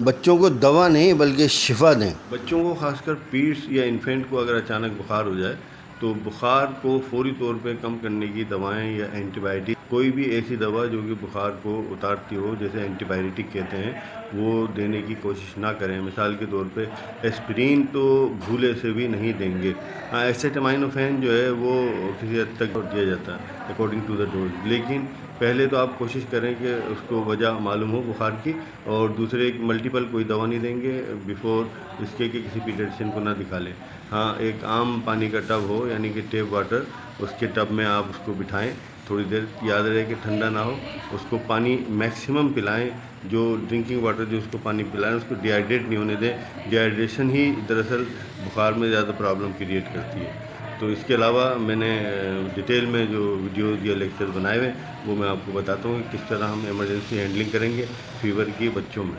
बच्चों को दवा नहीं बल्कि शिफा दें। बच्चों को खासकर पीड्स या इन्फेंट को अगर अचानक बुखार हो जाए तो बुखार को फौरी तौर पे कम करने की दवाएं या एंटीबायोटिक, कोई भी ऐसी दवा जो कि बुखार को उतारती हो, जैसे एंटीबायोटिक कहते हैं, वो देने की कोशिश ना करें। मिसाल के तौर पे एस्पिरिन तो भूले से भी नहीं देंगे। हाँ, एसेटामिनोफेन जो है वो किसी हद तक दिया जाता है अकॉर्डिंग टू द डोज, लेकिन पहले तो आप कोशिश करें कि उसको वजह मालूम हो बुखार की, और दूसरे एक मल्टीपल कोई दवा नहीं देंगे बिफोर इसके कि किसी पीडियाट्रिशियन को ना दिखा लें। हाँ, एक आम पानी का टब हो यानी कि टेप वाटर, उसके टब में आप उसको बिठाएं थोड़ी देर, याद रहे कि ठंडा ना हो, उसको पानी मैक्सिमम पिलाएं। जो ड्रिंकिंग वाटर जो उसको पानी पिलाएं, उसको डिहाइड्रेट नहीं होने दें। डिहाइड्रेशन ही दरअसल बुखार में ज़्यादा प्रॉब्लम क्रिएट करती है। तो इसके अलावा मैंने डिटेल में जो वीडियोज़ या लेक्चर बनाए हुए हैं वो मैं आपको बताता हूँ कि किस तरह हम इमरजेंसी हैंडलिंग करेंगे फीवर की बच्चों में।